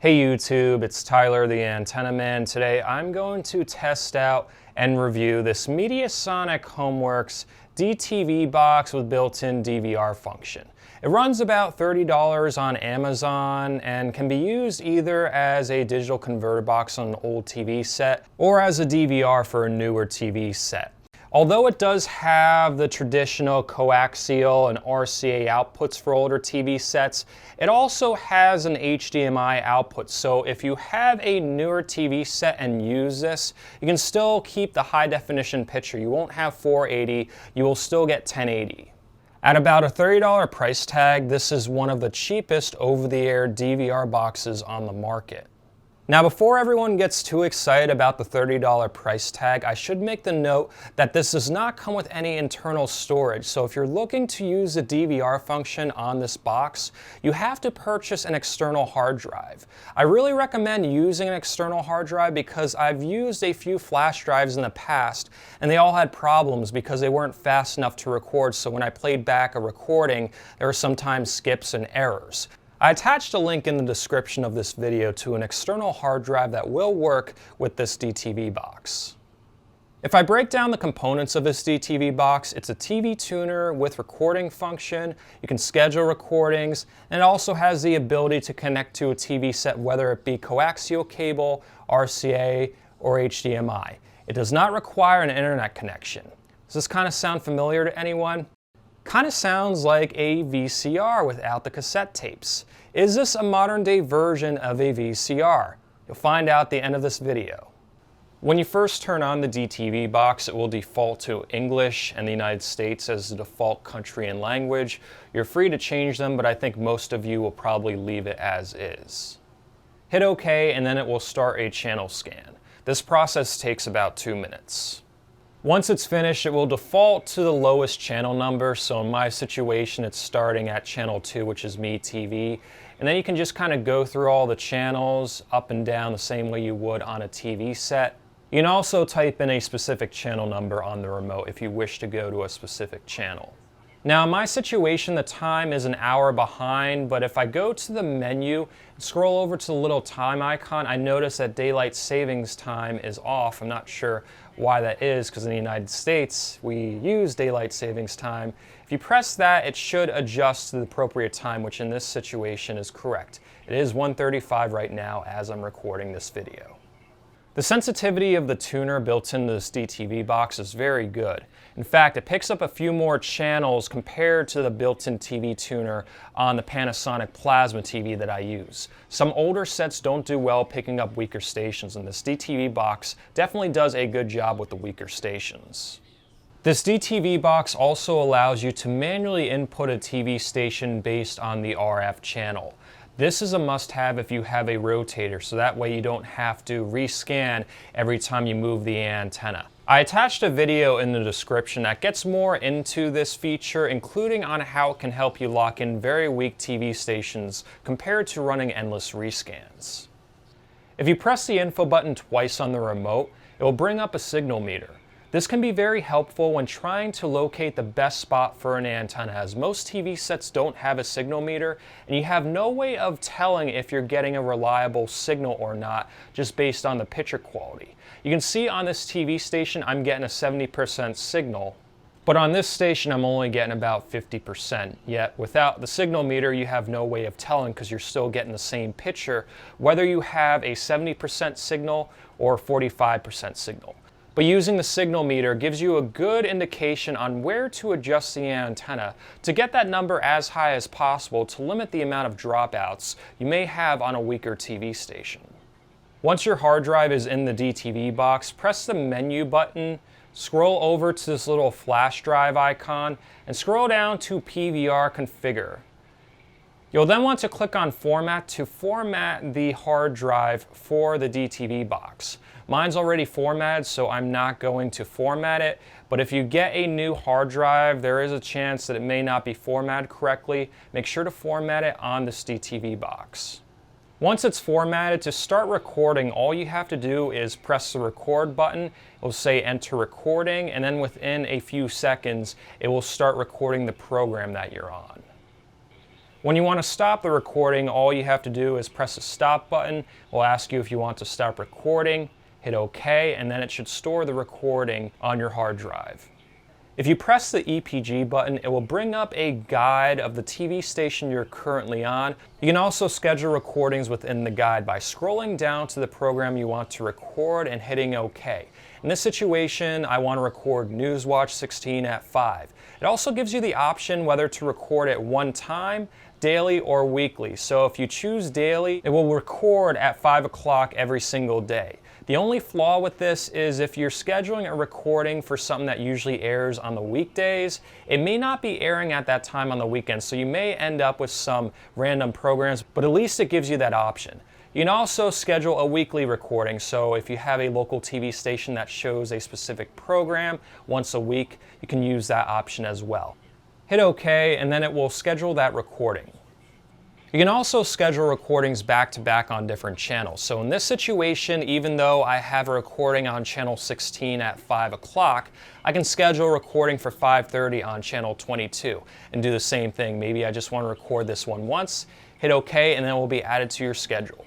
Hey YouTube, it's Tyler the Antenna Man. Today I'm going to test out and review this Mediasonic Homeworx DTV box with built-in DVR function. It runs about $30 on Amazon and can be used either as a digital converter box on an old TV set or as a DVR for a newer TV set. Although it does have the traditional coaxial and RCA outputs for older TV sets, it also has an HDMI output. So if you have a newer TV set and use this, you can still keep the high definition picture. You won't have 480, you will still get 1080. At about a $30 price tag, this is one of the cheapest over-the-air DVR boxes on the market. Now, before everyone gets too excited about the $30 price tag, I should make the note that this does not come with any internal storage. So if you're looking to use the DVR function on this box, you have to purchase an external hard drive. I really recommend using an external hard drive because I've used a few flash drives in the past and they all had problems because they weren't fast enough to record. So when I played back a recording, there were sometimes skips and errors. I attached a link in the description of this video to an external hard drive that will work with this DTV box. If I break down the components of this DTV box, it's a TV tuner with recording function. You can schedule recordings, and it also has the ability to connect to a TV set, whether it be coaxial cable, RCA, or HDMI. It does not require an internet connection. Does this kind of sound familiar to anyone? Kind of sounds like a VCR without the cassette tapes. Is this a modern day version of a VCR? You'll find out at the end of this video. When you first turn on the DTV box, it will default to English and the United States as the default country and language. You're free to change them, but I think most of you will probably leave it as is. Hit OK, and then it will start a channel scan. This process takes about 2 minutes. Once it's finished, it will default to the lowest channel number. So in my situation, it's starting at channel 2, which is MeTV. And then you can just kind of go through all the channels up and down the same way you would on a TV set. You can also type in a specific channel number on the remote if you wish to go to a specific channel. Now in my situation, the time is an hour behind, but if I go to the menu and scroll over to the little time icon, I notice that daylight savings time is off. I'm not sure why that is, because in the United States, we use daylight savings time. If you press that, it should adjust to the appropriate time, which in this situation is correct. It is 1:35 right now as I'm recording this video. The sensitivity of the tuner built into this DTV box is very good. In fact, it picks up a few more channels compared to the built-in TV tuner on the Panasonic Plasma TV that I use. Some older sets don't do well picking up weaker stations, and this DTV box definitely does a good job with the weaker stations. This DTV box also allows you to manually input a TV station based on the RF channel. This is a must-have if you have a rotator, so that way you don't have to rescan every time you move the antenna. I attached a video in the description that gets more into this feature, including on how it can help you lock in very weak TV stations compared to running endless rescans. If you press the info button twice on the remote, it will bring up a signal meter. This can be very helpful when trying to locate the best spot for an antenna, as most TV sets don't have a signal meter and you have no way of telling if you're getting a reliable signal or not just based on the picture quality. You can see on this TV station I'm getting a 70% signal, but on this station I'm only getting about 50%. Yet without the signal meter you have no way of telling because you're still getting the same picture whether you have a 70% signal or 45% signal. But using the signal meter gives you a good indication on where to adjust the antenna to get that number as high as possible to limit the amount of dropouts you may have on a weaker TV station. Once your hard drive is in the DTV box, press the menu button, scroll over to this little flash drive icon, and scroll down to PVR Configure. You'll then want to click on Format to format the hard drive for the DTV box. Mine's already formatted, so I'm not going to format it, but if you get a new hard drive, there is a chance that it may not be formatted correctly. Make sure to format it on this DTV box. Once it's formatted, to start recording, all you have to do is press the record button. It will say enter recording, and then within a few seconds, it will start recording the program that you're on. When you want to stop the recording, all you have to do is press the stop button. It will ask you if you want to stop recording, hit OK, and then it should store the recording on your hard drive. If you press the EPG button, it will bring up a guide of the TV station you're currently on. You can also schedule recordings within the guide by scrolling down to the program you want to record and hitting OK. In this situation, I want to record Newswatch 16 at 5. It also gives you the option whether to record at one time, daily or weekly. So if you choose daily, it will record at 5 o'clock every single day. The only flaw with this is if you're scheduling a recording for something that usually airs on the weekdays, it may not be airing at that time on the weekend, so you may end up with some random programs, but at least it gives you that option. You can also schedule a weekly recording, so if you have a local TV station that shows a specific program once a week, you can use that option as well. Hit OK, and then it will schedule that recording. You can also schedule recordings back-to-back on different channels. So in this situation, even though I have a recording on channel 16 at 5 o'clock, I can schedule a recording for 5:30 on channel 22 and do the same thing. Maybe I just want to record this one once, hit OK, and then it will be added to your schedule.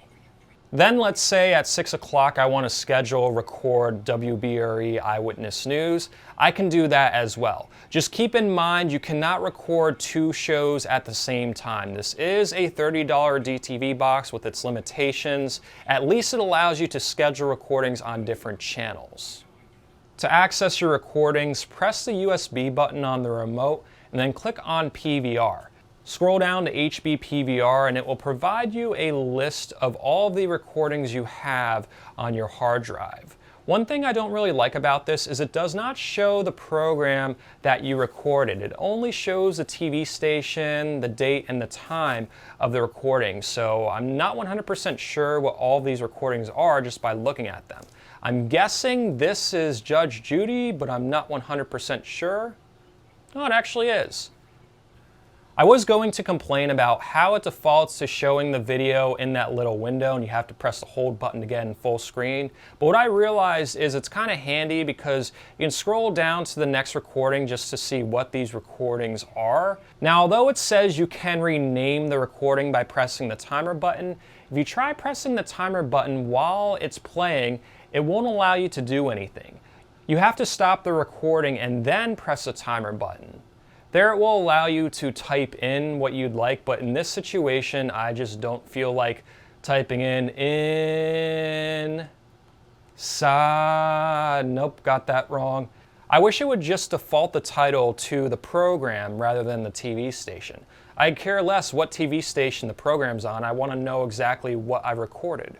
Then let's say at 6 o'clock I want to schedule record WBRE Eyewitness News. I can do that as well. Just keep in mind you cannot record two shows at the same time. This is a $30 DTV box with its limitations. At least it allows you to schedule recordings on different channels. To access your recordings, press the USB button on the remote and then click on PVR. Scroll down to HB PVR and it will provide you a list of all the recordings you have on your hard drive. One thing I don't really like about this is it does not show the program that you recorded. It only shows the TV station, the date, and the time of the recording. So I'm not 100% sure what all these recordings are just by looking at them. I'm guessing this is Judge Judy, but I'm not 100% sure. No, it actually is. I was going to complain about how it defaults to showing the video in that little window and you have to press the hold button to get in full screen. But what I realized is it's kind of handy because you can scroll down to the next recording just to see what these recordings are. Now, although it says you can rename the recording by pressing the timer button, if you try pressing the timer button while it's playing, it won't allow you to do anything. You have to stop the recording and then press the timer button. There it will allow you to type in what you'd like, but in this situation, I just don't feel like typing in side. Nope, got that wrong. I wish it would just default the title to the program rather than the TV station. I care less what TV station the program's on. I want to know exactly what I recorded.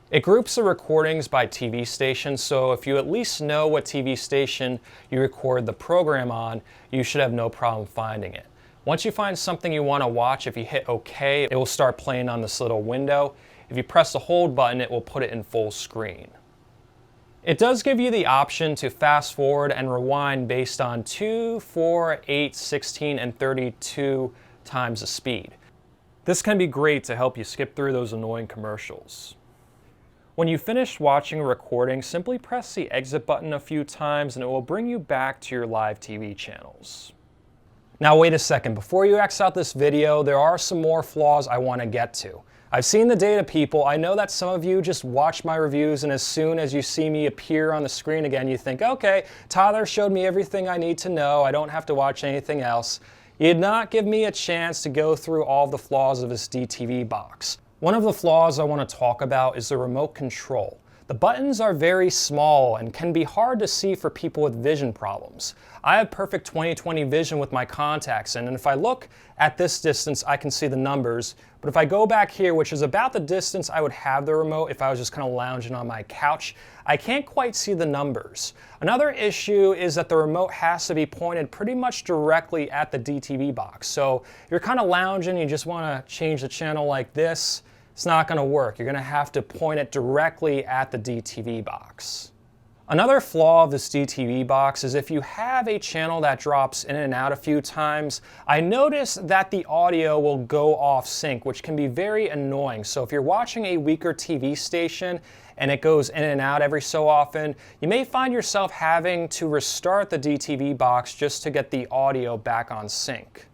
It groups the recordings by TV station, so if you at least know what TV station you record the program on, you should have no problem finding it. Once you find something you want to watch, if you hit OK, it will start playing on this little window. If you press the hold button, it will put it in full screen. It does give you the option to fast forward and rewind based on 2, 4, 8, 16, and 32 times the speed. This can be great to help you skip through those annoying commercials. When you finish watching a recording, simply press the exit button a few times and it will bring you back to your live TV channels. Now wait a second, before you X out this video, there are some more flaws I want to get to. I've seen the data, people. I know that some of you just watch my reviews and as soon as you see me appear on the screen again, you think, okay, Tyler showed me everything I need to know. I don't have to watch anything else. You did not give me a chance to go through all the flaws of this DTV box. One of the flaws I want to talk about is the remote control. The buttons are very small and can be hard to see for people with vision problems. I have perfect 20/20 vision with my contacts in, and if I look at this distance, I can see the numbers. But if I go back here, which is about the distance I would have the remote if I was just kind of lounging on my couch, I can't quite see the numbers. Another issue is that the remote has to be pointed pretty much directly at the DTV box. So if you're kind of lounging, you just want to change the channel like this, it's not going to work. You're going to have to point it directly at the DTV box. Another flaw of this DTV box is if you have a channel that drops in and out a few times, I noticed that the audio will go off sync, which can be very annoying. So if you're watching a weaker TV station and it goes in and out every so often, you may find yourself having to restart the DTV box just to get the audio back on sync.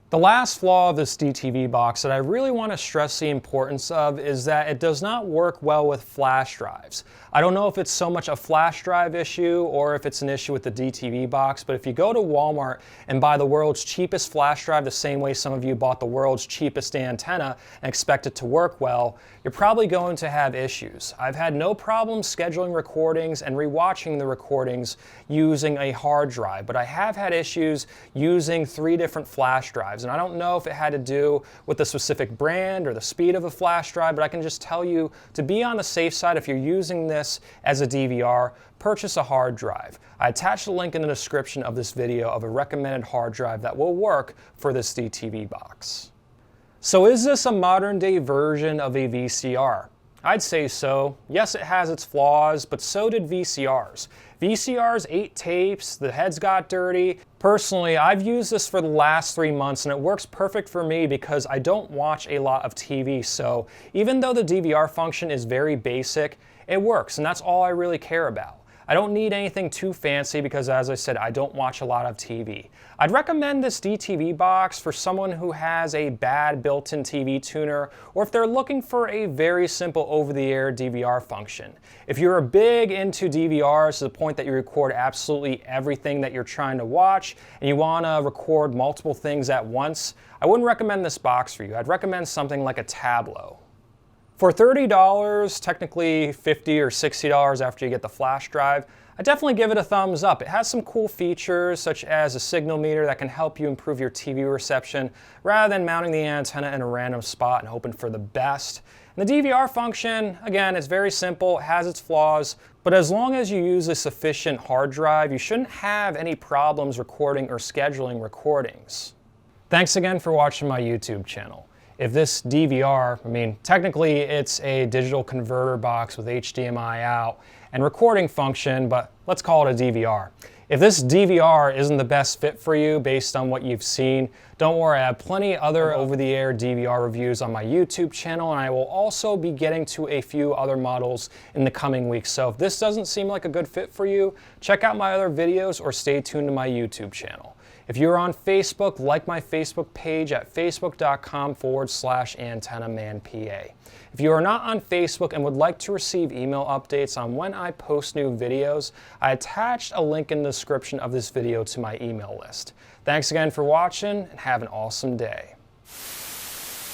The last flaw of this DTV box that I really want to stress the importance of is that it does not work well with flash drives. I don't know if it's so much a flash drive issue or if it's an issue with the DTV box, but if you go to Walmart and buy the world's cheapest flash drive the same way some of you bought the world's cheapest antenna and expect it to work well, you're probably going to have issues. I've had no problem scheduling recordings and rewatching the recordings using a hard drive, but I have had issues using 3 different flash drives. And I don't know if it had to do with the specific brand or the speed of a flash drive, but I can just tell you to be on the safe side, if you're using this as a DVR, purchase a hard drive. I attached a link in the description of this video of a recommended hard drive that will work for this DTV box. So is this a modern day version of a VCR? I'd say so. Yes, it has its flaws, but so did VCRs. VCRs ate tapes, the heads got dirty. Personally, I've used this for the last 3 months and it works perfect for me because I don't watch a lot of TV. So even though the DVR function is very basic, it works and that's all I really care about. I don't need anything too fancy because, as I said, I don't watch a lot of TV. I'd recommend this DTV box for someone who has a bad built-in TV tuner or if they're looking for a very simple over-the-air DVR function. If you're big into DVRs to the point that you record absolutely everything that you're trying to watch and you want to record multiple things at once, I wouldn't recommend this box for you. I'd recommend something like a Tablo. For $30, technically $50 or $60 after you get the flash drive, I definitely give it a thumbs up. It has some cool features such as a signal meter that can help you improve your TV reception rather than mounting the antenna in a random spot and hoping for the best. And the DVR function, again, is very simple, it has its flaws, but as long as you use a sufficient hard drive, you shouldn't have any problems recording or scheduling recordings. Thanks again for watching my YouTube channel. If this DVR, technically it's a digital converter box with HDMI out and recording function, but let's call it a DVR. If this DVR isn't the best fit for you based on what you've seen, don't worry, I have plenty other over-the-air DVR reviews on my YouTube channel, and I will also be getting to a few other models in the coming weeks. So if this doesn't seem like a good fit for you, check out my other videos or stay tuned to my YouTube channel. If you're on Facebook, like my Facebook page at facebook.com/AntennaManPA. If you are not on Facebook and would like to receive email updates on when I post new videos, I attached a link in the description of this video to my email list. Thanks again for watching and have an awesome day.